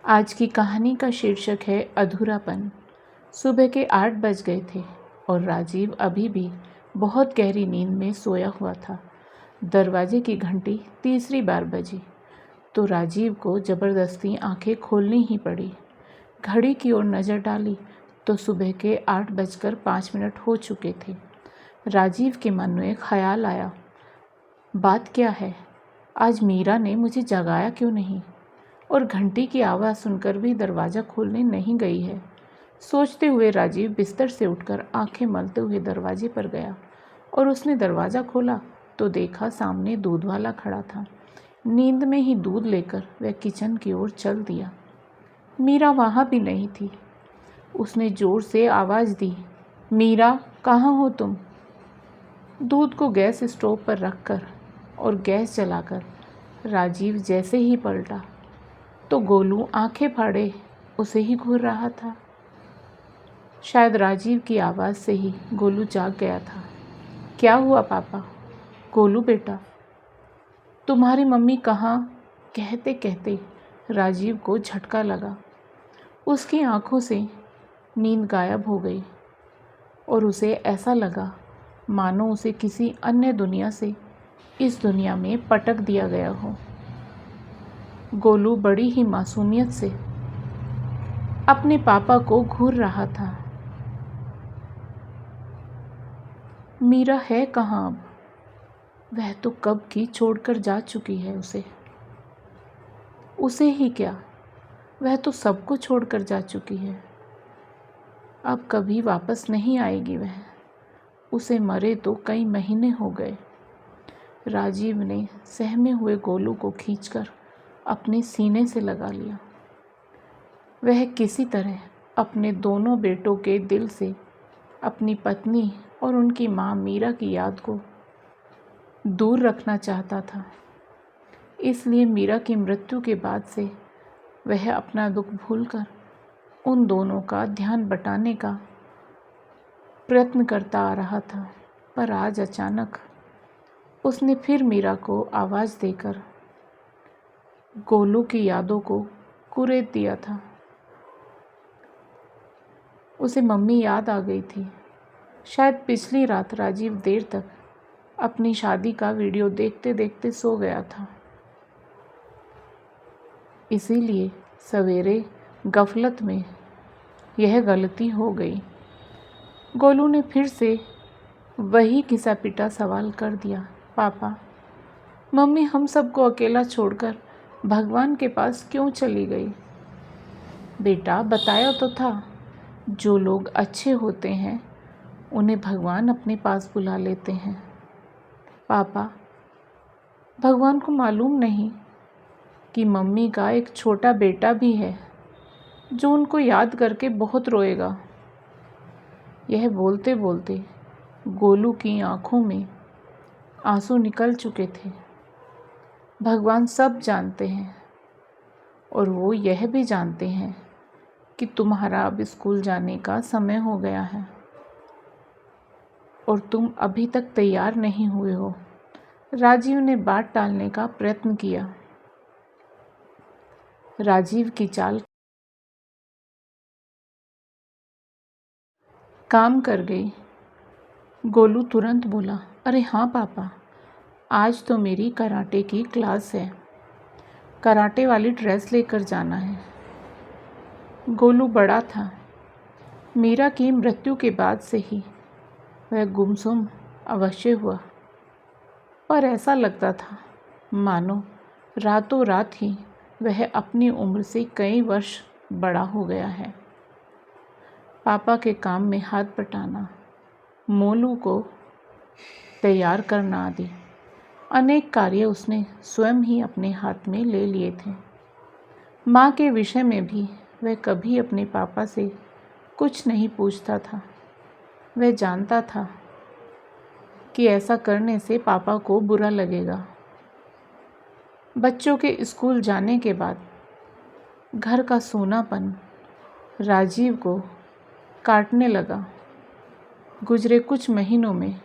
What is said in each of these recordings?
आज की कहानी का शीर्षक है अधूरापन। सुबह के 8 बज गए थे और राजीव अभी भी बहुत गहरी नींद में सोया हुआ था। दरवाजे की घंटी तीसरी बार बजी तो राजीव को ज़बरदस्ती आंखें खोलनी ही पड़ी। घड़ी की ओर नज़र डाली तो सुबह के 8:05 हो चुके थे। राजीव के मन में ख्याल आया, बात क्या है, आज मीरा ने मुझे जगाया क्यों नहीं और घंटी की आवाज़ सुनकर भी दरवाज़ा खोलने नहीं गई है। सोचते हुए राजीव बिस्तर से उठकर आंखें मलते हुए दरवाजे पर गया और उसने दरवाज़ा खोला तो देखा सामने दूध वाला खड़ा था। नींद में ही दूध लेकर वह किचन की ओर चल दिया। मीरा वहाँ भी नहीं थी। उसने ज़ोर से आवाज़ दी, मीरा कहाँ हो तुम? दूध को गैस स्टोव पर रखकर और गैस जलाकर राजीव जैसे ही पलटा तो गोलू आंखें फाड़े उसे ही घूर रहा था। शायद राजीव की आवाज़ से ही गोलू जाग गया था। क्या हुआ पापा? गोलू बेटा, तुम्हारी मम्मी कहाँ? कहते कहते राजीव को झटका लगा। उसकी आंखों से नींद गायब हो गई और उसे ऐसा लगा मानो उसे किसी अन्य दुनिया से इस दुनिया में पटक दिया गया हो। गोलू बड़ी ही मासूमियत से अपने पापा को घूर रहा था। मीरा है कहाँ अब? वह तो कब की छोड़कर जा चुकी है उसे ही क्या, वह तो सबको छोड़कर जा चुकी है। अब कभी वापस नहीं आएगी वह। उसे मरे तो कई महीने हो गए। राजीव ने सहमे हुए गोलू को खींचकर अपने सीने से लगा लिया। वह किसी तरह अपने दोनों बेटों के दिल से अपनी पत्नी और उनकी माँ मीरा की याद को दूर रखना चाहता था। इसलिए मीरा की मृत्यु के बाद से वह अपना दुख भूलकर उन दोनों का ध्यान बटाने का प्रयत्न करता आ रहा था। पर आज अचानक उसने फिर मीरा को आवाज़ देकर गोलू की यादों को कुरेद दिया था। उसे मम्मी याद आ गई थी। शायद पिछली रात राजीव देर तक अपनी शादी का वीडियो देखते देखते सो गया था। इसीलिए सवेरे गफलत में यह गलती हो गई। गोलू ने फिर से वही घिसा पिटा सवाल कर दिया, पापा, मम्मी हम सबको अकेला छोड़कर भगवान के पास क्यों चली गई? बेटा बताया तो था, जो लोग अच्छे होते हैं उन्हें भगवान अपने पास बुला लेते हैं। पापा, भगवान को मालूम नहीं कि मम्मी का एक छोटा बेटा भी है जो उनको याद करके बहुत रोएगा। यह बोलते बोलते गोलू की आंखों में आंसू निकल चुके थे। भगवान सब जानते हैं और वो यह भी जानते हैं कि तुम्हारा अब स्कूल जाने का समय हो गया है और तुम अभी तक तैयार नहीं हुए हो। राजीव ने बात टालने का प्रयत्न किया। राजीव की चाल काम कर गई। गोलू तुरंत बोला, अरे हाँ पापा, आज तो मेरी कराटे की क्लास है। कराटे वाली ड्रेस लेकर जाना है। गोलू बड़ा था। मीरा की मृत्यु के बाद से ही वह गुमसुम अवश्य हुआ, पर ऐसा लगता था मानो रातों रात ही वह अपनी उम्र से कई वर्ष बड़ा हो गया है। पापा के काम में हाथ बटाना, मोलू को तैयार करना आदि अनेक कार्य उसने स्वयं ही अपने हाथ में ले लिए थे। माँ के विषय में भी वह कभी अपने पापा से कुछ नहीं पूछता था। वह जानता था कि ऐसा करने से पापा को बुरा लगेगा। बच्चों के स्कूल जाने के बाद घर का सोनापन राजीव को काटने लगा। गुजरे कुछ महीनों में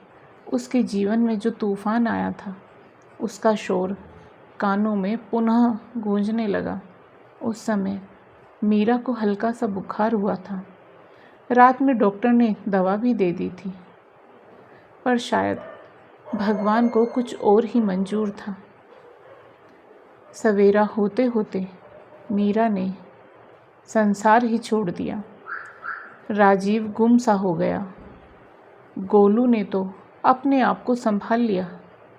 उसके जीवन में जो तूफान आया था, उसका शोर कानों में पुनः गूंजने लगा। उस समय मीरा को हल्का सा बुखार हुआ था। रात में डॉक्टर ने दवा भी दे दी थी, पर शायद भगवान को कुछ और ही मंजूर था। सवेरा होते होते मीरा ने संसार ही छोड़ दिया। राजीव गुम सा हो गया। गोलू ने तो अपने आप को संभाल लिया,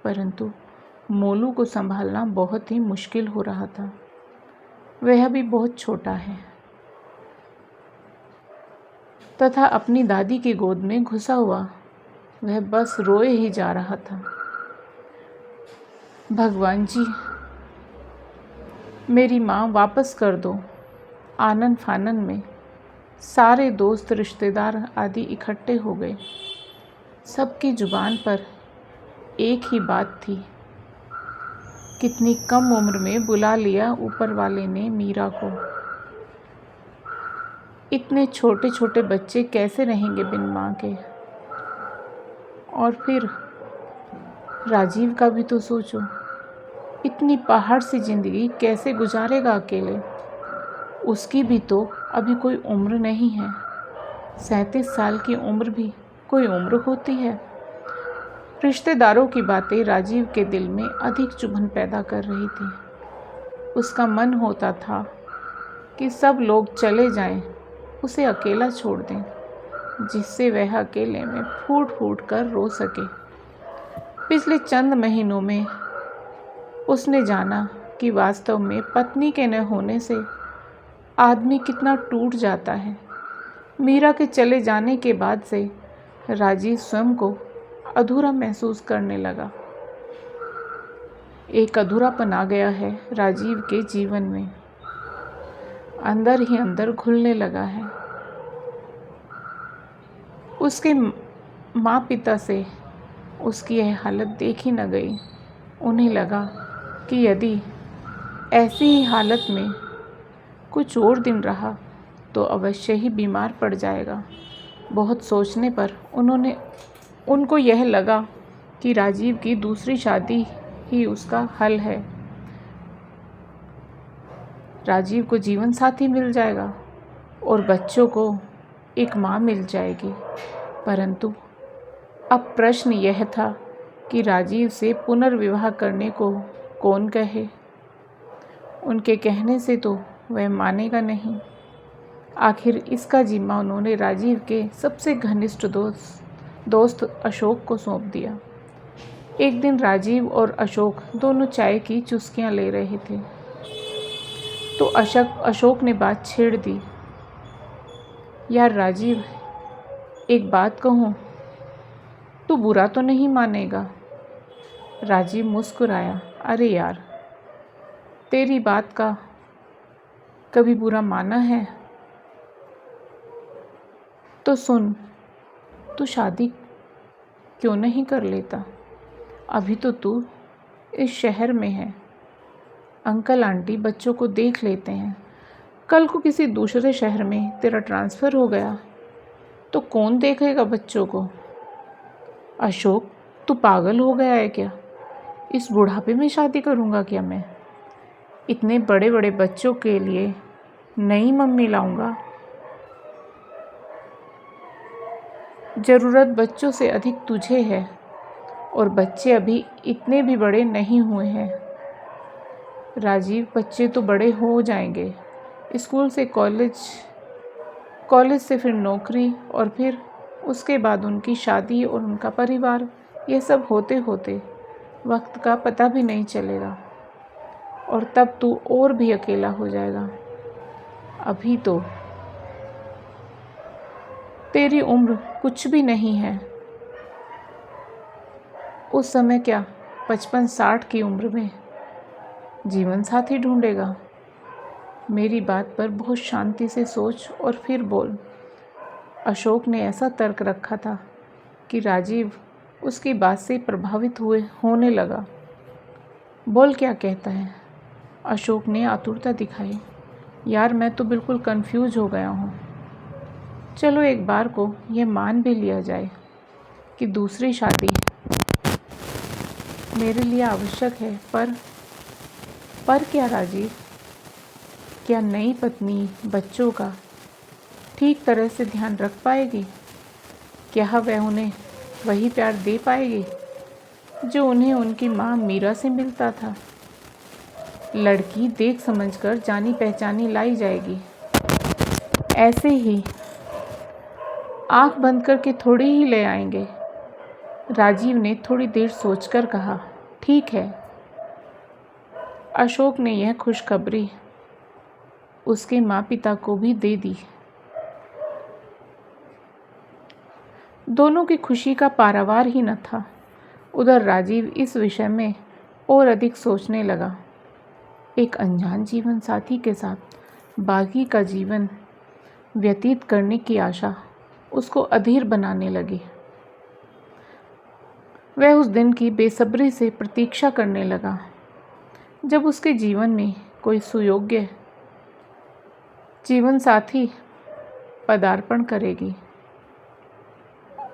परंतु मोलू को संभालना बहुत ही मुश्किल हो रहा था। वह भी बहुत छोटा है तथा अपनी दादी की गोद में घुसा हुआ वह बस रोए ही जा रहा था। भगवान जी, मेरी माँ वापस कर दो। आनन फानन में सारे दोस्त रिश्तेदार आदि इकट्ठे हो गए। सबकी जुबान पर एक ही बात थी, कितनी कम उम्र में बुला लिया ऊपर वाले ने मीरा को। इतने छोटे छोटे बच्चे कैसे रहेंगे बिन माँ के। और फिर राजीव का भी तो सोचो, इतनी पहाड़ सी जिंदगी कैसे गुजारेगा अकेले। उसकी भी तो अभी कोई उम्र नहीं है। 37 साल की उम्र भी कोई उम्र होती है। रिश्तेदारों की बातें राजीव के दिल में अधिक चुभन पैदा कर रही थी। उसका मन होता था कि सब लोग चले जाएं, उसे अकेला छोड़ दें, जिससे वह अकेले में फूट फूट कर रो सके। पिछले चंद महीनों में उसने जाना कि वास्तव में पत्नी के न होने से आदमी कितना टूट जाता है। मीरा के चले जाने के बाद से राजीव स्वयं को अधूरा महसूस करने लगा। एक अधूरापन आ गया है राजीव के जीवन में, अंदर ही अंदर घुलने लगा है। उसके माँ पिता से उसकी यह हालत देखी न गई। उन्हें लगा कि यदि ऐसी ही हालत में कुछ और दिन रहा तो अवश्य ही बीमार पड़ जाएगा। बहुत सोचने पर उनको यह लगा कि राजीव की दूसरी शादी ही उसका हल है। राजीव को जीवन साथी मिल जाएगा और बच्चों को एक माँ मिल जाएगी। परंतु अब प्रश्न यह था कि राजीव से पुनर्विवाह करने को कौन कहे। उनके कहने से तो वह मानेगा नहीं। आखिर इसका जिम्मा उन्होंने राजीव के सबसे घनिष्ठ दोस्त अशोक को सौंप दिया। एक दिन राजीव और अशोक दोनों चाय की चुस्कियां ले रहे थे तो अशोक ने बात छेड़ दी। यार राजीव, एक बात कहूँ, तू बुरा तो नहीं मानेगा? राजीव मुस्कुराया। अरे यार, तेरी बात का कभी बुरा माना है? तो सुन, तू शादी क्यों नहीं कर लेता? अभी तो तू इस शहर में है। अंकल आंटी बच्चों को देख लेते हैं। कल को किसी दूसरे शहर में तेरा ट्रांसफ़र हो गया तो कौन देखेगा बच्चों को? अशोक, तू पागल हो गया है क्या? इस बुढ़ापे में शादी करूँगा क्या मैं? इतने बड़े बड़े बच्चों के लिए नई मम्मी लाऊंगा? ज़रूरत बच्चों से अधिक तुझे है और बच्चे अभी इतने भी बड़े नहीं हुए हैं। राजीव, बच्चे तो बड़े हो जाएंगे। स्कूल से कॉलेज से फिर नौकरी और फिर उसके बाद उनकी शादी और उनका परिवार। ये सब होते होते वक्त का पता भी नहीं चलेगा और तब तू और भी अकेला हो जाएगा। अभी तो तेरी उम्र कुछ भी नहीं है। उस समय क्या 55-60 की उम्र में जीवन साथी ढूंढेगा? मेरी बात पर बहुत शांति से सोच और फिर बोल। अशोक ने ऐसा तर्क रखा था कि राजीव उसकी बात से प्रभावित होने लगा। बोल, क्या कहता है? अशोक ने आतुरता दिखाई। यार, मैं तो बिल्कुल कंफ्यूज हो गया हूँ। चलो एक बार को यह मान भी लिया जाए कि दूसरी शादी मेरे लिए आवश्यक है, पर क्या राजीव? क्या नई पत्नी बच्चों का ठीक तरह से ध्यान रख पाएगी? क्या वह उन्हें वही प्यार दे पाएगी जो उन्हें उनकी माँ मीरा से मिलता था? लड़की देख समझकर जानी पहचानी लाई जाएगी। ऐसे ही आंख बंद करके थोड़ी ही ले आएंगे। राजीव ने थोड़ी देर सोचकर कहा, ठीक है। अशोक ने यह खुशखबरी उसके माँ पिता को भी दे दी। दोनों की खुशी का पारावार ही न था। उधर राजीव इस विषय में और अधिक सोचने लगा। एक अनजान जीवन साथी के साथ बाकी का जीवन व्यतीत करने की आशा उसको अधीर बनाने लगी। वह उस दिन की बेसब्री से प्रतीक्षा करने लगा जब उसके जीवन में कोई सुयोग्य जीवन साथी पदार्पण करेगी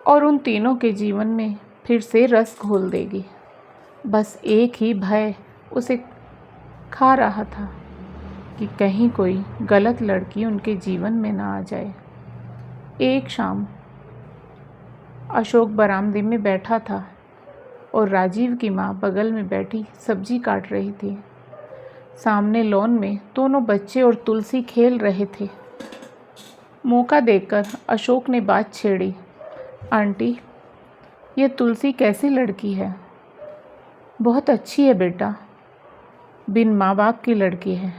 और उन तीनों के जीवन में फिर से रस घोल देगी। बस एक ही भय उसे खा रहा था कि कहीं कोई गलत लड़की उनके जीवन में ना आ जाए। एक शाम अशोक बरामदे में बैठा था और राजीव की माँ बगल में बैठी सब्जी काट रही थी। सामने लॉन में दोनों बच्चे और तुलसी खेल रहे थे। मौका देखकर अशोक ने बात छेड़ी, आंटी, ये तुलसी कैसी लड़की है? बहुत अच्छी है बेटा, बिन माँ बाप की लड़की है।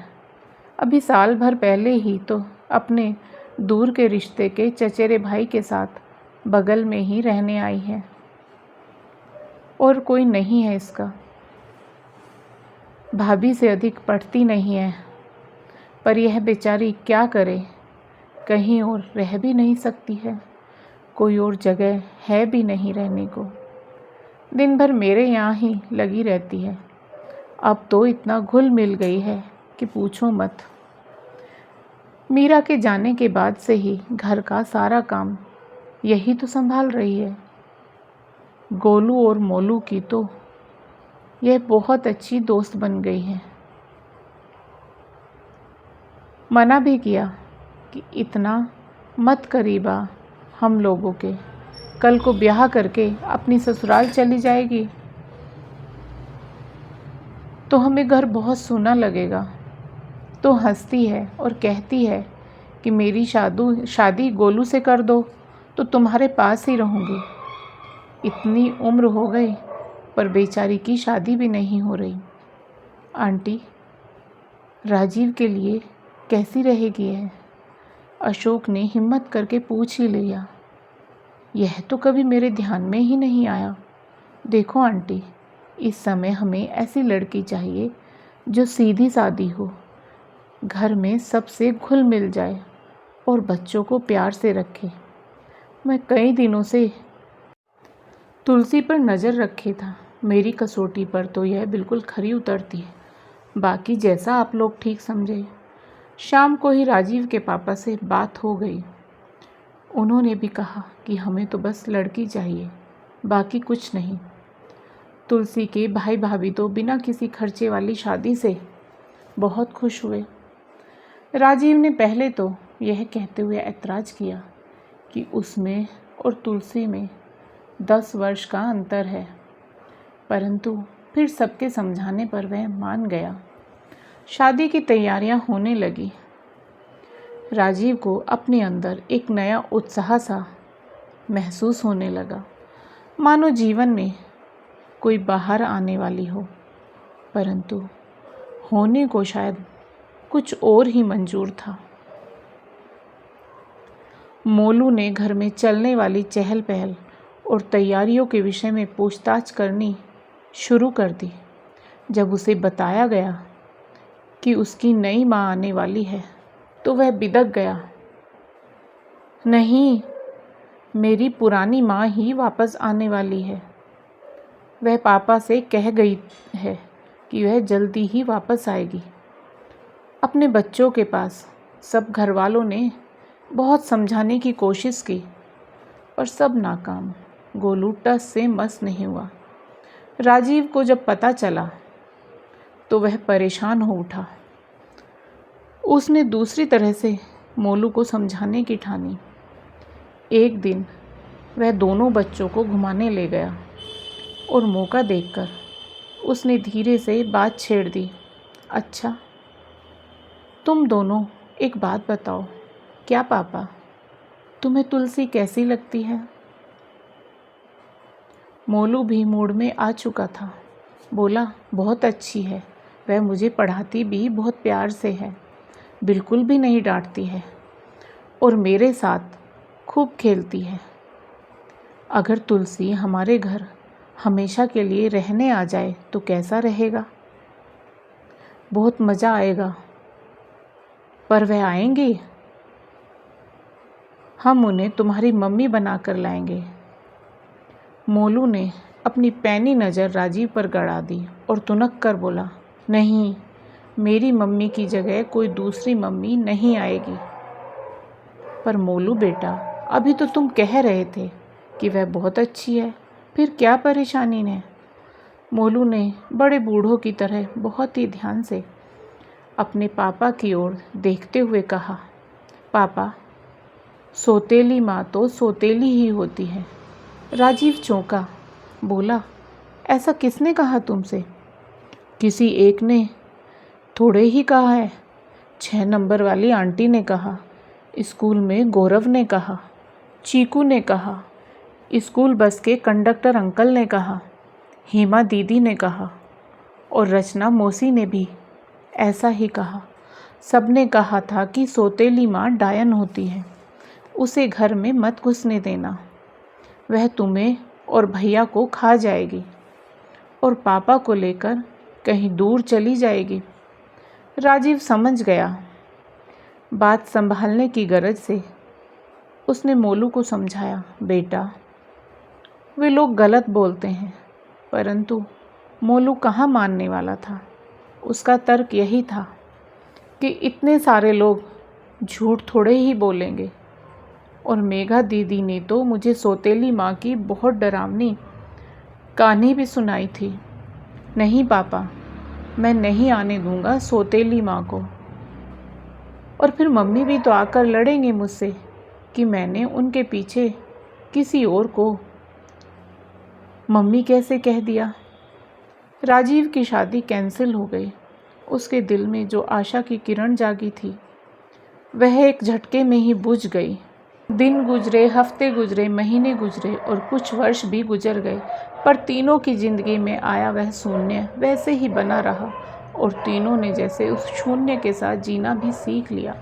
अभी साल भर पहले ही तो अपने दूर के रिश्ते के चचेरे भाई के साथ बगल में ही रहने आई है और कोई नहीं है इसका। भाभी से अधिक पढ़ती नहीं है, पर यह बेचारी क्या करे, कहीं और रह भी नहीं सकती है, कोई और जगह है भी नहीं रहने को। दिन भर मेरे यहाँ ही लगी रहती है। अब तो इतना घुल मिल गई है कि पूछो मत। मीरा के जाने के बाद से ही घर का सारा काम यही तो संभाल रही है। गोलू और मोलू की तो यह बहुत अच्छी दोस्त बन गई है। मना भी किया कि इतना मत करीबा हम लोगों के, कल को ब्याह करके अपनी ससुराल चली जाएगी तो हमें घर बहुत सूना लगेगा। तो हंसती है और कहती है कि मेरी शादी गोलू से कर दो तो तुम्हारे पास ही रहूँगी। इतनी उम्र हो गई पर बेचारी की शादी भी नहीं हो रही। आंटी, राजीव के लिए कैसी रहेगी यह? अशोक ने हिम्मत करके पूछ ही लिया। यह तो कभी मेरे ध्यान में ही नहीं आया। देखो आंटी, इस समय हमें ऐसी लड़की चाहिए जो सीधी सादी हो, घर में सबसे घुल मिल जाए और बच्चों को प्यार से रखे। मैं कई दिनों से तुलसी पर नज़र रखे था, मेरी कसौटी पर तो यह बिल्कुल खरी उतरती है। बाकी जैसा आप लोग ठीक समझे। शाम को ही राजीव के पापा से बात हो गई। उन्होंने भी कहा कि हमें तो बस लड़की चाहिए, बाकी कुछ नहीं। तुलसी के भाई भाभी तो बिना किसी खर्चे वाली शादी से बहुत खुश हुए। राजीव ने पहले तो यह कहते हुए ऐतराज़ किया कि उसमें और तुलसी में 10 वर्ष का अंतर है, परंतु फिर सबके समझाने पर वह मान गया। शादी की तैयारियां होने लगी। राजीव को अपने अंदर एक नया उत्साह सा महसूस होने लगा, मानो जीवन में कोई बाहर आने वाली हो, परंतु होने को शायद कुछ और ही मंजूर था। मोलू ने घर में चलने वाली चहल पहल और तैयारियों के विषय में पूछताछ करनी शुरू कर दी। जब उसे बताया गया कि उसकी नई माँ आने वाली है तो वह बिदक गया। नहीं, मेरी पुरानी माँ ही वापस आने वाली है। वह पापा से कह गई है कि वह जल्दी ही वापस आएगी अपने बच्चों के पास। सब घर वालों ने बहुत समझाने की कोशिश की पर सब नाकाम। गोलू टस से मस नहीं हुआ। राजीव को जब पता चला तो वह परेशान हो उठा। उसने दूसरी तरह से मोलू को समझाने की ठानी। एक दिन वह दोनों बच्चों को घुमाने ले गया और मौका देखकर उसने धीरे से बात छेड़ दी। अच्छा, तुम दोनों एक बात बताओ। क्या पापा, तुम्हें तुलसी कैसी लगती है? मोलू भी मूड में आ चुका था। बोला, बहुत अच्छी है। वह मुझे पढ़ाती भी बहुत प्यार से है, बिल्कुल भी नहीं डांटती है और मेरे साथ खूब खेलती है। अगर तुलसी हमारे घर हमेशा के लिए रहने आ जाए तो कैसा रहेगा? बहुत मज़ा आएगा। पर वह आएंगी? हम उन्हें तुम्हारी मम्मी बनाकर लाएंगे। मोलू ने अपनी पैनी नज़र राजीव पर गड़ा दी और तुनक कर बोला, नहीं, मेरी मम्मी की जगह कोई दूसरी मम्मी नहीं आएगी। पर मोलू बेटा, अभी तो तुम कह रहे थे कि वह बहुत अच्छी है, फिर क्या परेशानी है? मोलू ने बड़े बूढ़ों की तरह बहुत ही ध्यान से अपने पापा की ओर देखते हुए कहा, पापा, सौतेली माँ तो सौतेली ही होती है। राजीव चौंका, बोला, ऐसा किसने कहा तुमसे? किसी एक ने थोड़े ही कहा है। 6 नंबर वाली आंटी ने कहा, स्कूल में गौरव ने कहा, चीकू ने कहा, स्कूल बस के कंडक्टर अंकल ने कहा, हेमा दीदी ने कहा और रचना मौसी ने भी ऐसा ही कहा। सबने कहा था कि सौतेली माँ डायन होती है, उसे घर में मत घुसने देना, वह तुम्हें और भैया को खा जाएगी और पापा को लेकर कहीं दूर चली जाएगी। राजीव समझ गया। बात संभालने की गरज से उसने मोलू को समझाया, बेटा, वे लोग गलत बोलते हैं। परंतु मोलू कहाँ मानने वाला था। उसका तर्क यही था कि इतने सारे लोग झूठ थोड़े ही बोलेंगे और मेघा दीदी ने तो मुझे सौतेली माँ की बहुत डरावनी कहानी भी सुनाई थी। नहीं पापा, मैं नहीं आने दूंगा सौतेली माँ को। और फिर मम्मी भी तो आकर लड़ेंगे मुझसे कि मैंने उनके पीछे किसी और को मम्मी कैसे कह दिया। राजीव की शादी कैंसिल हो गई। उसके दिल में जो आशा की किरण जागी थी वह एक झटके में ही बुझ गई। दिन गुजरे, हफ्ते गुजरे, महीने गुजरे और कुछ वर्ष भी गुजर गए, पर तीनों की जिंदगी में आया वह शून्य वैसे ही बना रहा और तीनों ने जैसे उस शून्य के साथ जीना भी सीख लिया।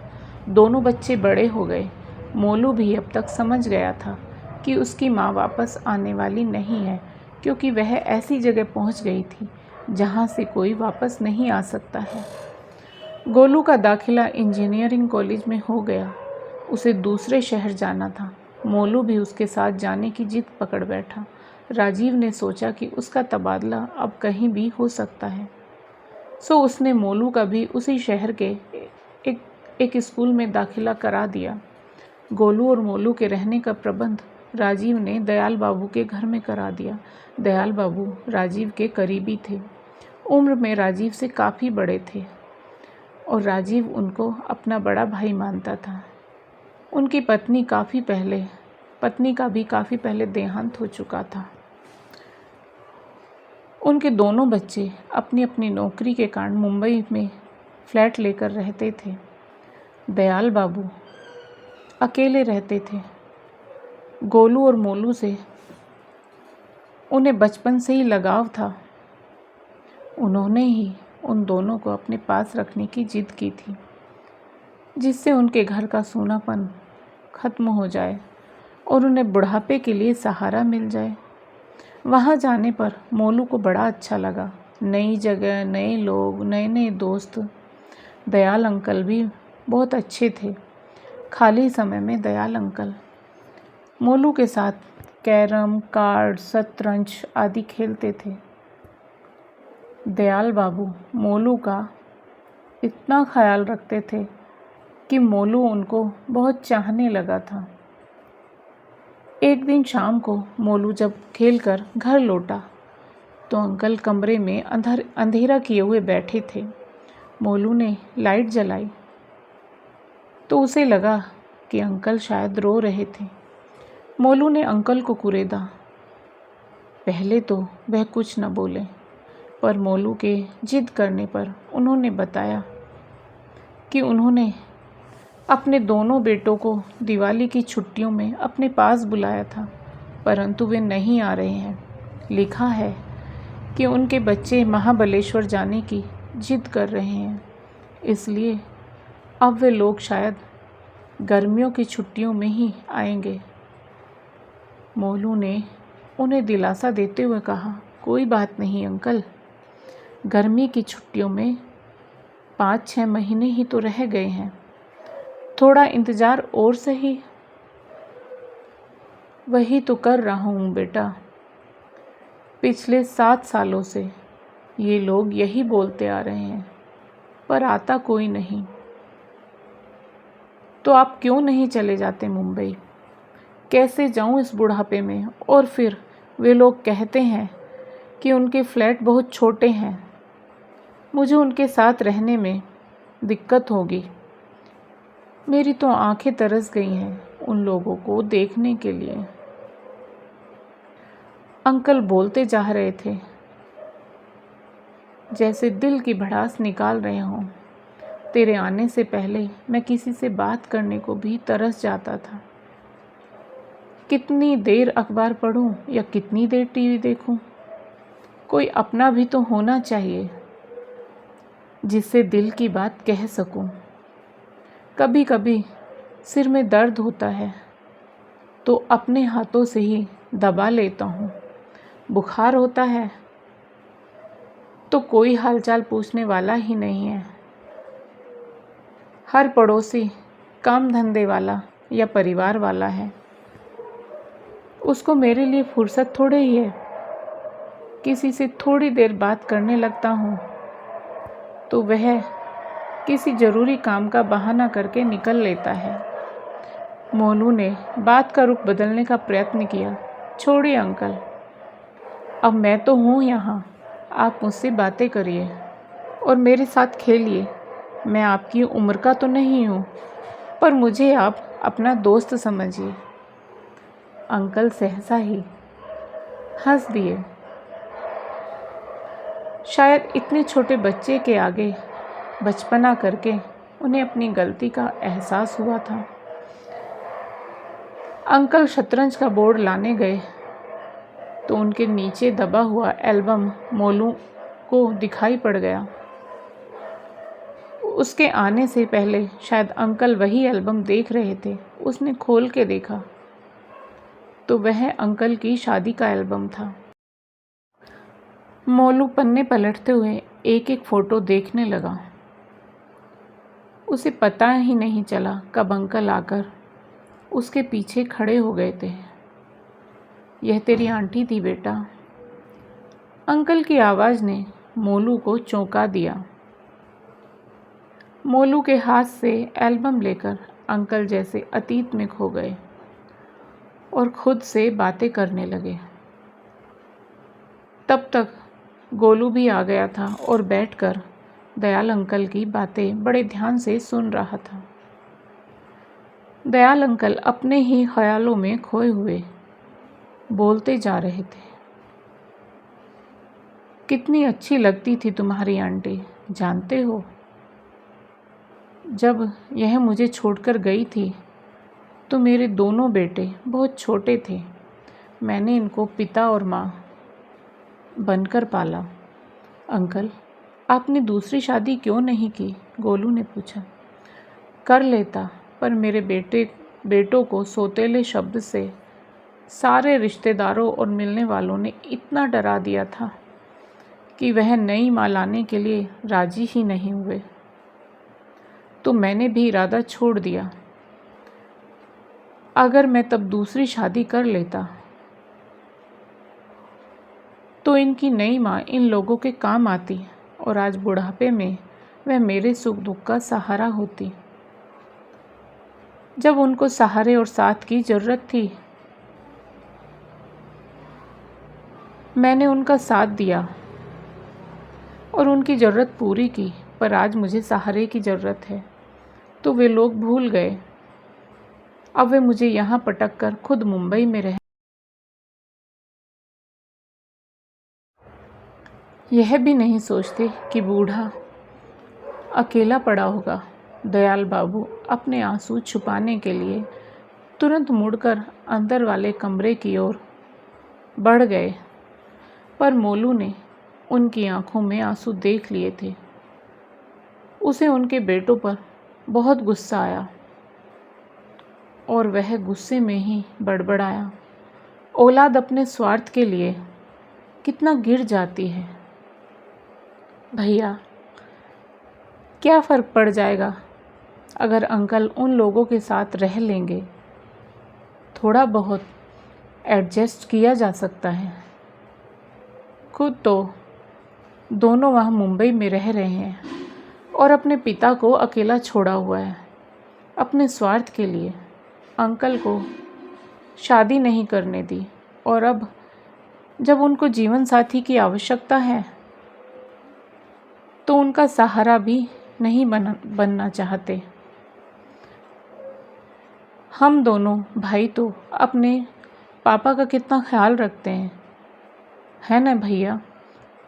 दोनों बच्चे बड़े हो गए। मोलू भी अब तक समझ गया था कि उसकी माँ वापस आने वाली नहीं है, क्योंकि वह ऐसी जगह पहुँच गई थी जहाँ से कोई वापस नहीं आ सकता है। गोलू का दाखिला इंजीनियरिंग कॉलेज में हो गया। उसे दूसरे शहर जाना था। मोलू भी उसके साथ जाने की जिद पकड़ बैठा। राजीव ने सोचा कि उसका तबादला अब कहीं भी हो सकता है, सो उसने मोलू का भी उसी शहर के एक स्कूल में दाखिला करा दिया। गोलू और मोलू के रहने का प्रबंध राजीव ने दयाल बाबू के घर में करा दिया। दयाल बाबू राजीव के करीबी थे, उम्र में राजीव से काफ़ी बड़े थे और राजीव उनको अपना बड़ा भाई मानता था। उनकी पत्नी का भी काफ़ी पहले देहांत हो चुका था। उनके दोनों बच्चे अपनी अपनी नौकरी के कारण मुंबई में फ्लैट लेकर रहते थे। दयाल बाबू अकेले रहते थे। गोलू और मोलू से उन्हें बचपन से ही लगाव था। उन्होंने ही उन दोनों को अपने पास रखने की जिद की थी, जिससे उनके घर का सूनापन खत्म हो जाए और उन्हें बुढ़ापे के लिए सहारा मिल जाए। वहाँ जाने पर मोलू को बड़ा अच्छा लगा। नई जगह, नए लोग, नए नए दोस्त। दयाल अंकल भी बहुत अच्छे थे। खाली समय में दयाल अंकल मोलू के साथ कैरम, कार्ड, शतरंज आदि खेलते थे। दयाल बाबू मोलू का इतना ख्याल रखते थे कि मोलू उनको बहुत चाहने लगा था। एक दिन शाम को मोलू जब खेलकर घर लौटा तो अंकल कमरे में अंधेरा किए हुए बैठे थे। मोलू ने लाइट जलाई तो उसे लगा कि अंकल शायद रो रहे थे। मोलू ने अंकल को कुरेदा। पहले तो वह कुछ न बोले, पर मोलू के जिद करने पर उन्होंने बताया कि उन्होंने अपने दोनों बेटों को दिवाली की छुट्टियों में अपने पास बुलाया था, परंतु वे नहीं आ रहे हैं। लिखा है कि उनके बच्चे महाबलेश्वर जाने की जिद कर रहे हैं, इसलिए अब वे लोग शायद गर्मियों की छुट्टियों में ही आएंगे। मोलू ने उन्हें दिलासा देते हुए कहा, कोई बात नहीं अंकल, गर्मी की छुट्टियों में 5-6 महीने ही तो रह गए हैं, थोड़ा इंतज़ार और सही। वही तो कर रहा हूँ बेटा। पिछले 7 सालों से ये लोग यही बोलते आ रहे हैं, पर आता कोई नहीं। तो आप क्यों नहीं चले जाते मुंबई? कैसे जाऊँ इस बुढ़ापे में? और फिर वे लोग कहते हैं कि उनके फ्लैट बहुत छोटे हैं, मुझे उनके साथ रहने में दिक्कत होगी। मेरी तो आंखें तरस गई हैं उन लोगों को देखने के लिए। अंकल बोलते जा रहे थे जैसे दिल की भड़ास निकाल रहे हों। तेरे आने से पहले मैं किसी से बात करने को भी तरस जाता था। कितनी देर अखबार पढूं या कितनी देर टीवी देखूं? कोई अपना भी तो होना चाहिए जिससे दिल की बात कह सकूं। कभी कभी सिर में दर्द होता है तो अपने हाथों से ही दबा लेता हूँ। बुखार होता है तो कोई हालचाल पूछने वाला ही नहीं है। हर पड़ोसी काम धंधे वाला या परिवार वाला है, उसको मेरे लिए फुर्सत थोड़े ही है। किसी से थोड़ी देर बात करने लगता हूँ तो वह किसी ज़रूरी काम का बहाना करके निकल लेता है। मोनू ने बात का रुख बदलने का प्रयत्न किया। छोड़िए अंकल, अब मैं तो हूँ यहाँ, आप मुझसे बातें करिए और मेरे साथ खेलिए। मैं आपकी उम्र का तो नहीं हूँ, पर मुझे आप अपना दोस्त समझिए। अंकल सहसा ही हंस दिए। शायद इतने छोटे बच्चे के आगे बचपना करके उन्हें अपनी गलती का एहसास हुआ था। अंकल शतरंज का बोर्ड लाने गए तो उनके नीचे दबा हुआ एल्बम मोलू को दिखाई पड़ गया। उसके आने से पहले शायद अंकल वही एल्बम देख रहे थे। उसने खोल के देखा तो वह अंकल की शादी का एल्बम था। मोलू पन्ने पलटते हुए एक एक फ़ोटो देखने लगा। उसे पता ही नहीं चला कब अंकल आकर उसके पीछे खड़े हो गए थे। यह तेरी आंटी थी बेटा। अंकल की आवाज़ ने मोलू को चौंका दिया। मोलू के हाथ से एल्बम लेकर अंकल जैसे अतीत में खो गए और खुद से बातें करने लगे। तब तक गोलू भी आ गया था और बैठकर दयाल अंकल की बातें बड़े ध्यान से सुन रहा था। दयाल अंकल अपने ही ख्यालों में खोए हुए बोलते जा रहे थे। कितनी अच्छी लगती थी तुम्हारी आंटी, जानते हो? जब यह मुझे छोड़कर गई थी तो मेरे दोनों बेटे बहुत छोटे थे। मैंने इनको पिता और माँ बनकर पाला। अंकल, आपने दूसरी शादी क्यों नहीं की? गोलू ने पूछा। कर लेता, पर मेरे बेटों को सौतेले शब्द से सारे रिश्तेदारों और मिलने वालों ने इतना डरा दिया था कि वह नई माँ लाने के लिए राजी ही नहीं हुए। तो मैंने भी इरादा छोड़ दिया। अगर मैं तब दूसरी शादी कर लेता तो इनकी नई माँ इन लोगों के काम आती और आज बुढ़ापे में वह मेरे सुख दुख का सहारा होती। जब उनको सहारे और साथ की ज़रूरत थी, मैंने उनका साथ दिया और उनकी ज़रूरत पूरी की, पर आज मुझे सहारे की ज़रूरत है। तो वे लोग भूल गए। अब वे मुझे यहाँ पटक कर खुद मुंबई में रह यह भी नहीं सोचते कि बूढ़ा अकेला पड़ा होगा। दयाल बाबू अपने आंसू छुपाने के लिए तुरंत मुड़कर अंदर वाले कमरे की ओर बढ़ गए, पर मोलू ने उनकी आंखों में आंसू देख लिए थे। उसे उनके बेटों पर बहुत गुस्सा आया और वह गुस्से में ही बड़बड़ाया, औलाद अपने स्वार्थ के लिए कितना गिर जाती है। भैया, क्या फ़र्क पड़ जाएगा अगर अंकल उन लोगों के साथ रह लेंगे? थोड़ा बहुत एडजस्ट किया जा सकता है। खुद तो दोनों वहाँ मुंबई में रह रहे हैं और अपने पिता को अकेला छोड़ा हुआ है। अपने स्वार्थ के लिए अंकल को शादी नहीं करने दी, और अब जब उनको जीवन साथी की आवश्यकता है तो उनका सहारा भी नहीं बनना चाहते। हम दोनों भाई तो अपने पापा का कितना ख्याल रखते हैं, है ना भैया?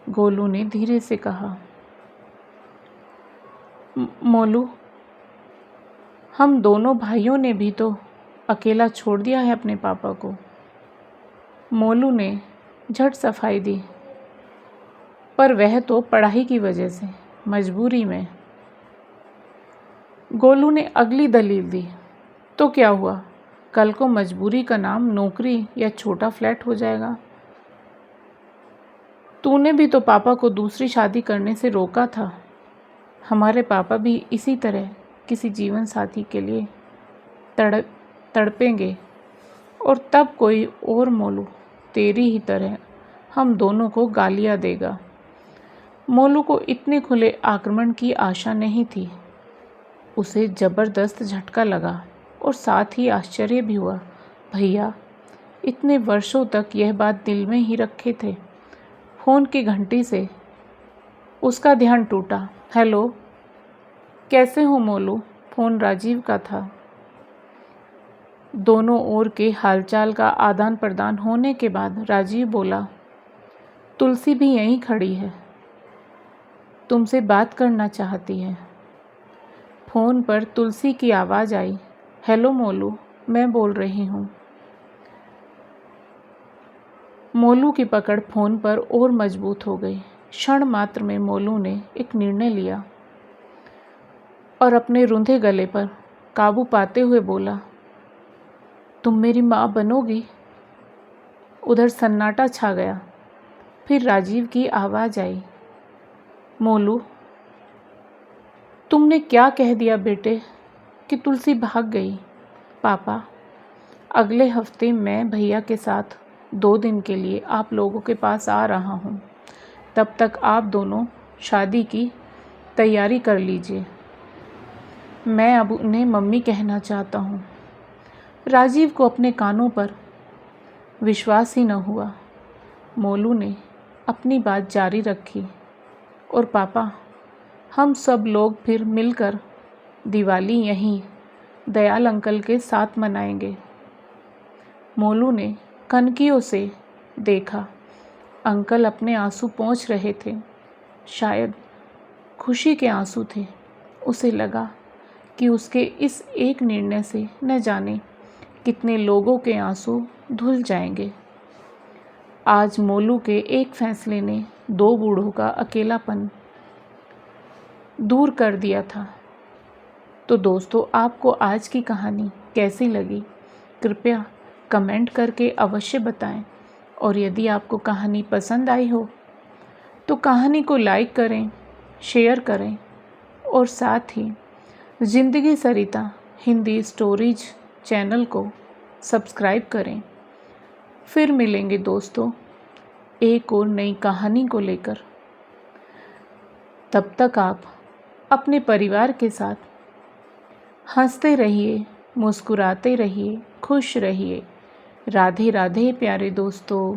गोलू ने धीरे से कहा। मोलू, हम दोनों भाइयों ने भी तो अकेला छोड़ दिया है अपने पापा को। मोलू ने झट सफाई दी। पर वह तो पढ़ाई की वजह से, मजबूरी में। गोलू ने अगली दलील दी। तो क्या हुआ, कल को मजबूरी का नाम नौकरी या छोटा फ्लैट हो जाएगा। तूने भी तो पापा को दूसरी शादी करने से रोका था। हमारे पापा भी इसी तरह किसी जीवन साथी के लिए तड़पेंगे, और तब कोई और मोलू तेरी ही तरह हम दोनों को गालियाँ देगा। मोलू को इतने खुले आक्रमण की आशा नहीं थी। उसे ज़बरदस्त झटका लगा और साथ ही आश्चर्य भी हुआ। भैया इतने वर्षों तक यह बात दिल में ही रखे थे। फ़ोन की घंटी से उसका ध्यान टूटा। हेलो, कैसे हो मोलू? फ़ोन राजीव का था। दोनों ओर के हालचाल का आदान प्रदान होने के बाद राजीव बोला, तुलसी भी यहीं खड़ी है, तुमसे बात करना चाहती है। फ़ोन पर तुलसी की आवाज़ आई। हेलो मोलू, मैं बोल रही हूँ। मोलू की पकड़ फ़ोन पर और मजबूत हो गई। क्षण मात्र में मोलू ने एक निर्णय लिया और अपने रूंधे गले पर काबू पाते हुए बोला, तुम मेरी माँ बनोगी? उधर सन्नाटा छा गया। फिर राजीव की आवाज़ आई, मोलू, तुमने क्या कह दिया बेटे कि तुलसी भाग गई? पापा, अगले हफ्ते मैं भैया के साथ 2 दिन के लिए आप लोगों के पास आ रहा हूँ। तब तक आप दोनों शादी की तैयारी कर लीजिए। मैं अब उन्हें मम्मी कहना चाहता हूँ। राजीव को अपने कानों पर विश्वास ही न हुआ। मोलू ने अपनी बात जारी रखी, और पापा, हम सब लोग फिर मिलकर दिवाली यहीं दयाल अंकल के साथ मनाएंगे। मोलू ने कनकियों से देखा। अंकल अपने आंसू पोंछ रहे थे। शायद खुशी के आंसू थे। उसे लगा कि उसके इस एक निर्णय से न जाने कितने लोगों के आंसू धुल जाएंगे। आज मोलू के एक फैसले ने 2 बूढ़ों का अकेलापन दूर कर दिया था। तो दोस्तों, आपको आज की कहानी कैसी लगी? कृपया कमेंट करके अवश्य बताएं, और यदि आपको कहानी पसंद आई हो तो कहानी को लाइक करें, शेयर करें, और साथ ही ज़िंदगी सरिता हिंदी स्टोरीज चैनल को सब्सक्राइब करें। फिर मिलेंगे दोस्तों एक और नई कहानी को लेकर। तब तक आप अपने परिवार के साथ हंसते रहिए, मुस्कुराते रहिए, खुश रहिए। राधे राधे प्यारे दोस्तों।